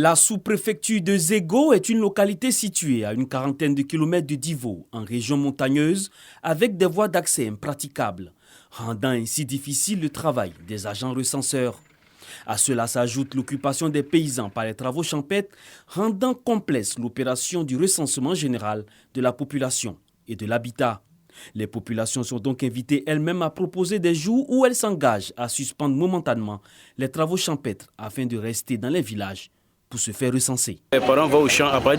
La sous-préfecture de Zego est une localité située à une quarantaine de kilomètres de Divo, en région montagneuse, avec des voies d'accès impraticables, rendant ainsi difficile le travail des agents recenseurs. À cela s'ajoute l'occupation des paysans par les travaux champêtres, rendant complexe l'opération du recensement général de la population et de l'habitat. Les populations sont donc invitées elles-mêmes à proposer des jours où elles s'engagent à suspendre momentanément les travaux champêtres afin de rester dans les villages pour se faire recenser. Les parents vont au champ, après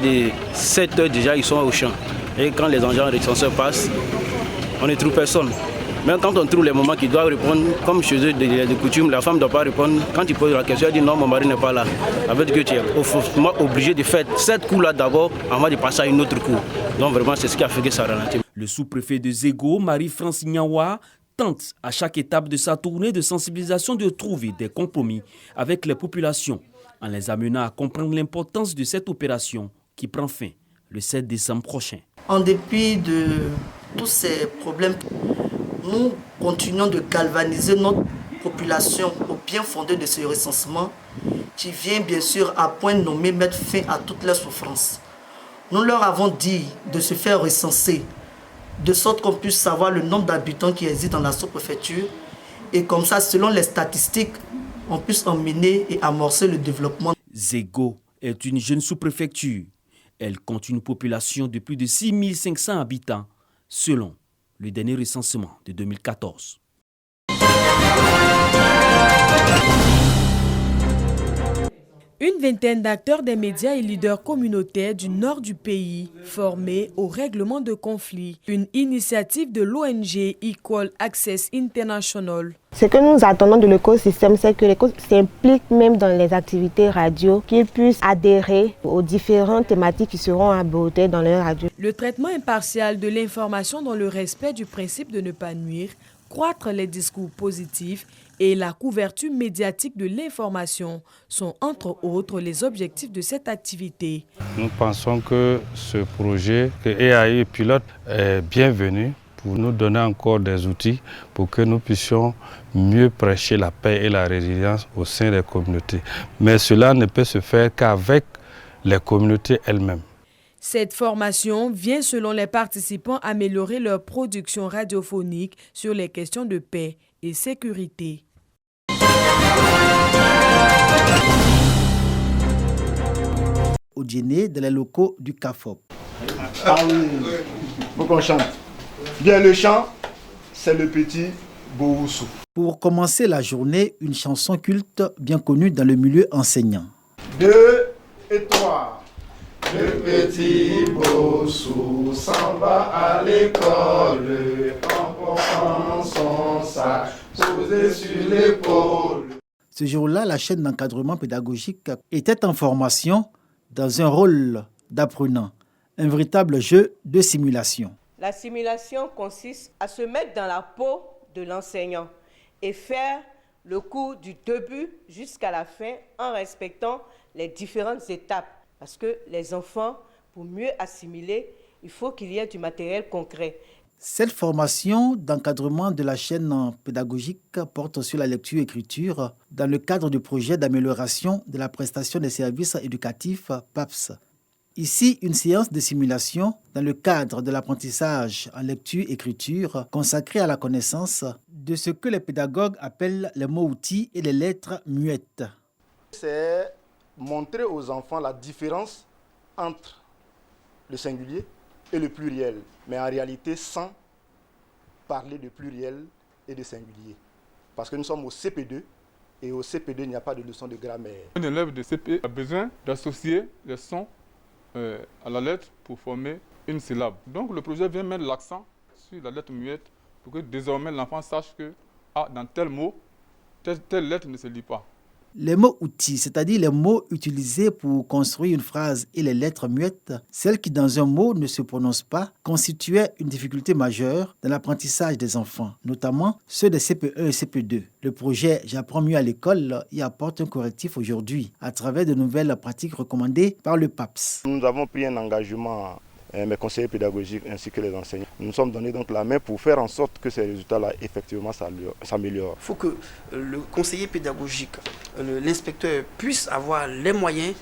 7 heures déjà ils sont au champ. Et quand les agents recenseurs passent, on ne trouve personne. Même quand on trouve les moments qui doivent répondre, comme chez eux de coutume, la femme ne doit pas répondre. Quand il pose la question, elle dit non, mon mari n'est pas là. Avec que tu es forcément obligé de faire cette cour-là d'abord avant de passer à une autre cour. Donc vraiment, c'est ce qui a fait que ça ralentit. Le sous-préfet de Zego, Marie-France Nyawa, tente à chaque étape de sa tournée de sensibilisation de trouver des compromis avec les populations, en les amenant à comprendre l'importance de cette opération qui prend fin le 7 décembre prochain. En dépit de tous ces problèmes, nous continuons de galvaniser notre population au bien fondé de ce recensement qui vient bien sûr à point nommé mettre fin à toutes leurs souffrances. Nous leur avons dit de se faire recenser, de sorte qu'on puisse savoir le nombre d'habitants qui existent dans la sous-préfecture et comme ça, selon les statistiques, on puisse emmener et amorcer le développement. Zego est une jeune sous-préfecture. Elle compte une population de plus de 6500 habitants, selon le dernier recensement de 2014. Une vingtaine d'acteurs des médias et leaders communautaires du nord du pays formés au règlement de conflits. Une initiative de l'ONG Equal Access International. Ce que nous attendons de l'écosystème, c'est que l'écosystème s'implique même dans les activités radio, qu'ils puissent adhérer aux différentes thématiques qui seront abordées dans les radios. Le traitement impartial de l'information dans le respect du principe de ne pas nuire, croître les discours positifs et la couverture médiatique de l'information sont entre autres les objectifs de cette activité. Nous pensons que ce projet que EAI pilote est bienvenu pour nous donner encore des outils pour que nous puissions mieux prêcher la paix et la résilience au sein des communautés. Mais cela ne peut se faire qu'avec les communautés elles-mêmes. Cette formation vient, selon les participants, améliorer leur production radiophonique sur les questions de paix et sécurité. Au dîner dans les locaux du CAFOP. Ah oui, faut qu'on chante. Bien, le chant, c'est le petit Booussou. Pour commencer la journée, une chanson culte bien connue dans le milieu enseignant. 2 et 3. Le petit Bossou s'en va à l'école en portant son sac posé sur l'épaule. Ce jour-là, la chaîne d'encadrement pédagogique était en formation dans un rôle d'apprenant, un véritable jeu de simulation. La simulation consiste à se mettre dans la peau de l'enseignant et faire le cours du début jusqu'à la fin en respectant les différentes étapes. Parce que les enfants, pour mieux assimiler, il faut qu'il y ait du matériel concret. Cette formation d'encadrement de la chaîne pédagogique porte sur la lecture-écriture dans le cadre du projet d'amélioration de la prestation des services éducatifs PAPS. Ici, une séance de simulation dans le cadre de l'apprentissage en lecture-écriture consacrée à la connaissance de ce que les pédagogues appellent les mots-outils et les lettres muettes. C'est montrer aux enfants la différence entre le singulier et le pluriel, mais en réalité sans parler de pluriel et de singulier. Parce que nous sommes au CP2 et au CP2, il n'y a pas de leçon de grammaire. Un élève de CP a besoin d'associer les sons à la lettre pour former une syllabe. Donc le projet vient mettre l'accent sur la lettre muette pour que désormais l'enfant sache que dans tel mot, telle lettre ne se lit pas. Les mots-outils, c'est-à-dire les mots utilisés pour construire une phrase et les lettres muettes, celles qui dans un mot ne se prononcent pas, constituaient une difficulté majeure dans l'apprentissage des enfants, notamment ceux des CP1 et CP2. Le projet J'apprends mieux à l'école y apporte un correctif aujourd'hui à travers de nouvelles pratiques recommandées par le PAPS. Nous avons pris un engagement, mes conseillers pédagogiques ainsi que les enseignants. Nous nous sommes donné donc la main pour faire en sorte que ces résultats-là effectivement s'améliorent. Il faut que le conseiller pédagogique, l'inspecteur puisse avoir les moyens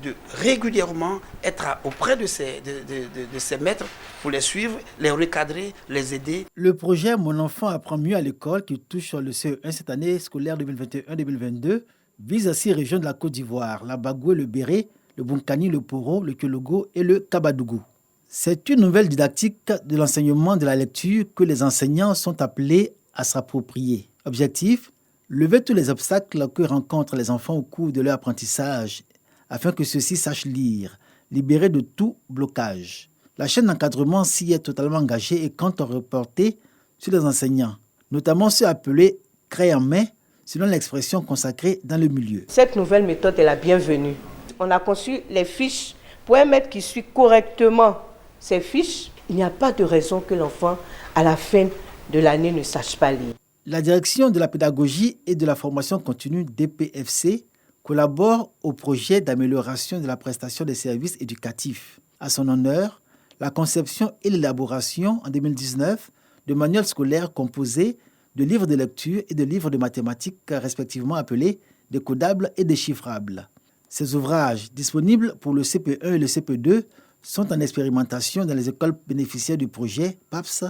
de régulièrement être auprès de ces maîtres pour les suivre, les recadrer, les aider. Le projet Mon enfant apprend mieux à l'école, qui touche le CE1 cette année scolaire 2021-2022, vise 6 régions de la Côte d'Ivoire, la Bagoué, le Béré, le Bunkani, le Poro, le Kyologo et le Kabadougou. C'est une nouvelle didactique de l'enseignement de la lecture que les enseignants sont appelés à s'approprier. Objectif, lever tous les obstacles que rencontrent les enfants au cours de leur apprentissage afin que ceux-ci sachent lire, libérés de tout blocage. La chaîne d'encadrement s'y est totalement engagée et compte reporter sur les enseignants, notamment ceux appelés « créés en main », selon l'expression consacrée dans le milieu. Cette nouvelle méthode est la bienvenue. On a conçu les fiches pour un maître qui suit correctement ces fiches. Il n'y a pas de raison que l'enfant, à la fin de l'année, ne sache pas lire. La direction de la pédagogie et de la formation continue DPFC collabore au projet d'amélioration de la prestation des services éducatifs. À son honneur, la conception et l'élaboration en 2019 de manuels scolaires composés de livres de lecture et de livres de mathématiques respectivement appelés décodables et déchiffrables. Ces ouvrages, disponibles pour le CP1 et le CP2, sont en expérimentation dans les écoles bénéficiaires du projet PAPS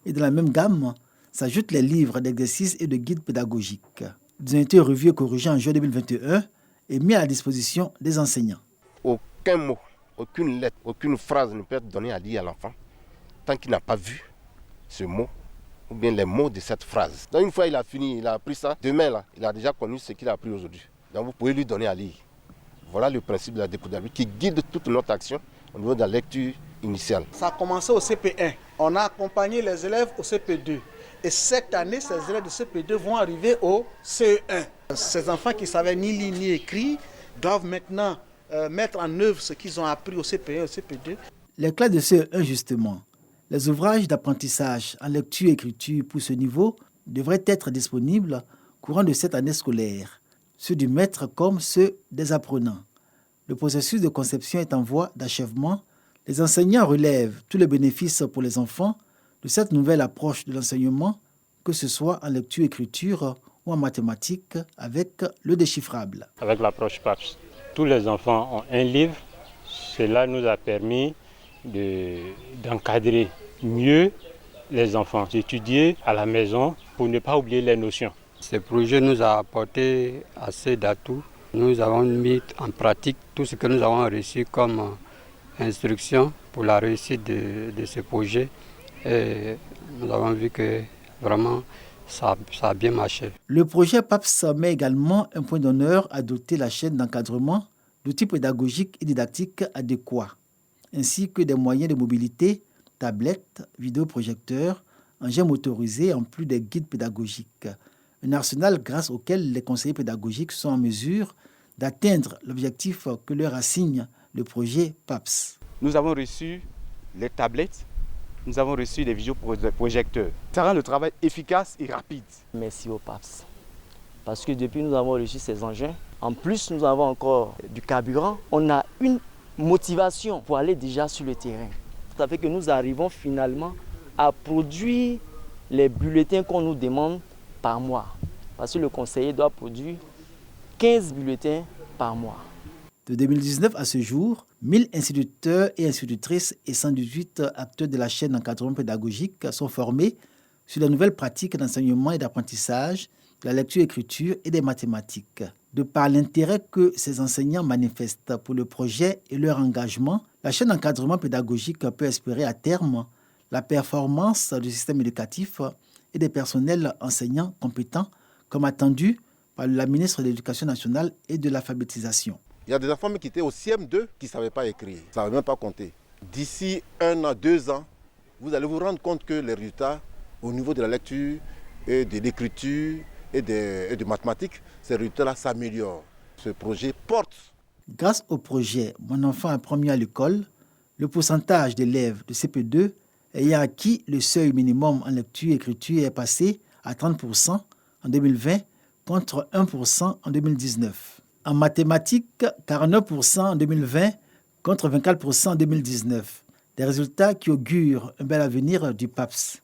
et dans la même gamme s'ajoutent les livres d'exercices et de guides pédagogiques. Ils ont été revus et corrigés en juin 2021 et mis à la disposition des enseignants. Aucun mot, aucune lettre, aucune phrase ne peut être donnée à lire à l'enfant tant qu'il n'a pas vu ce mot ou bien les mots de cette phrase. Donc une fois il a fini, il a appris ça, demain là, il a déjà connu ce qu'il a appris aujourd'hui. Donc vous pouvez lui donner à lire. Voilà le principe de la décodabilité qui guide toute notre action au niveau de la lecture initiale. Ça a commencé au CP1. On a accompagné les élèves au CP2. Et cette année, ces élèves de CP2 vont arriver au CE1. Ces enfants qui ne savaient ni lire ni écrire doivent maintenant mettre en œuvre ce qu'ils ont appris au CP1 et au CP2. Les classes de CE1 justement, les ouvrages d'apprentissage en lecture et écriture pour ce niveau devraient être disponibles courant de cette année scolaire, ceux du maître comme ceux des apprenants. Le processus de conception est en voie d'achèvement. Les enseignants relèvent tous les bénéfices pour les enfants de cette nouvelle approche de l'enseignement, que ce soit en lecture-écriture ou en mathématiques avec le déchiffrable. Avec l'approche PAPS, tous les enfants ont un livre. Cela nous a permis d'encadrer mieux les enfants, d'étudier à la maison pour ne pas oublier les notions. Ce projet nous a apporté assez d'atouts. Nous avons mis en pratique tout ce que nous avons reçu comme instruction pour la réussite de ce projet. Et nous avons vu que vraiment ça a bien marché. Le projet PAPS met également un point d'honneur à doter la chaîne d'encadrement d'outils pédagogiques et didactiques adéquats, ainsi que des moyens de mobilité, tablettes, vidéoprojecteurs, engins motorisés en plus des guides pédagogiques. Un arsenal grâce auquel les conseillers pédagogiques sont en mesure d'atteindre l'objectif que leur assigne le projet PAPS. Nous avons reçu les tablettes, nous avons reçu des vidéoprojecteurs. Ça rend le travail efficace et rapide. Merci au PAPS. Parce que depuis nous avons reçu ces engins, en plus nous avons encore du carburant, on a une motivation pour aller déjà sur le terrain. Ça fait que nous arrivons finalement à produire les bulletins qu'on nous demande par mois. Parce que le conseiller doit produire 15 bulletins par mois. De 2019 à ce jour, 1000 instituteurs et institutrices et 118 acteurs de la chaîne d'encadrement pédagogique sont formés sur la nouvelle pratique d'enseignement et d'apprentissage, de la lecture-écriture et des mathématiques. De par l'intérêt que ces enseignants manifestent pour le projet et leur engagement, la chaîne d'encadrement pédagogique peut espérer à terme la performance du système éducatif et des personnels enseignants compétents, comme attendu par la ministre de l'Éducation nationale et de l'alphabétisation. Il y a des enfants qui étaient au CM2 qui ne savaient pas écrire, ne savaient même pas compter. D'ici 1 an, 2 ans, vous allez vous rendre compte que les résultats au niveau de la lecture et de l'écriture et de mathématiques, ces résultats-là s'améliorent. Ce projet porte. Grâce au projet Mon enfant apprend mieux à l'école, le pourcentage d'élèves de CP2 ayant acquis le seuil minimum en lecture et écriture est passé à 30% en 2020 contre 1% en 2019. En mathématiques, 49% en 2020 contre 24% en 2019. Des résultats qui augurent un bel avenir du PAPS.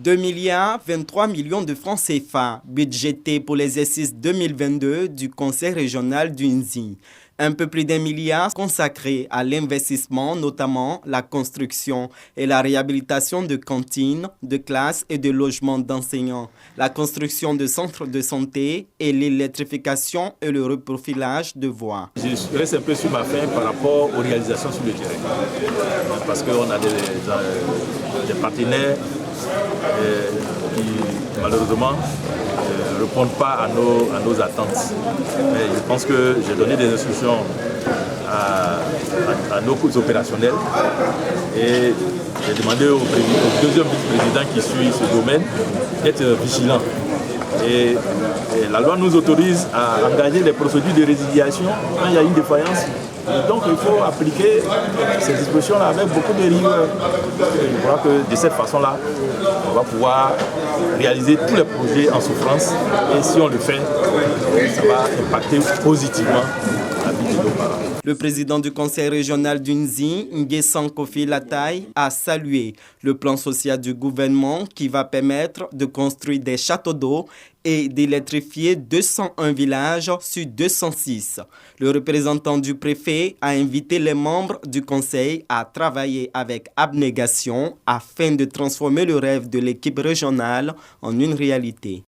2,23 milliards de francs CFA budgétés pour l'exercice 2022 du Conseil régional du Nzi. Un peu plus d'1 milliard consacré à l'investissement, notamment la construction et la réhabilitation de cantines, de classes et de logements d'enseignants, la construction de centres de santé et l'électrification et le reprofilage de voies. Je reste un peu sur ma faim par rapport aux réalisations sur le terrain. Parce qu'on a des partenaires qui, malheureusement, ne répondent pas à nos attentes. Mais je pense que j'ai donné des instructions à nos opérationnels et j'ai demandé au deuxième vice-président qui suit ce domaine d'être vigilant. Et la loi nous autorise à engager des procédures de résiliation quand il y a une défaillance. Donc il faut appliquer ces dispositions-là avec beaucoup de rigueur. Je crois que de cette façon-là, on va pouvoir réaliser tous les projets en souffrance. Et si on le fait, ça va impacter positivement la vie de nos parents. Le président du conseil régional du Nzi, Nguessan Kofi Lataï, a salué le plan social du gouvernement qui va permettre de construire des châteaux d'eau et d'électrifier 201 villages sur 206. Le représentant du préfet a invité les membres du conseil à travailler avec abnégation afin de transformer le rêve de l'équipe régionale en une réalité.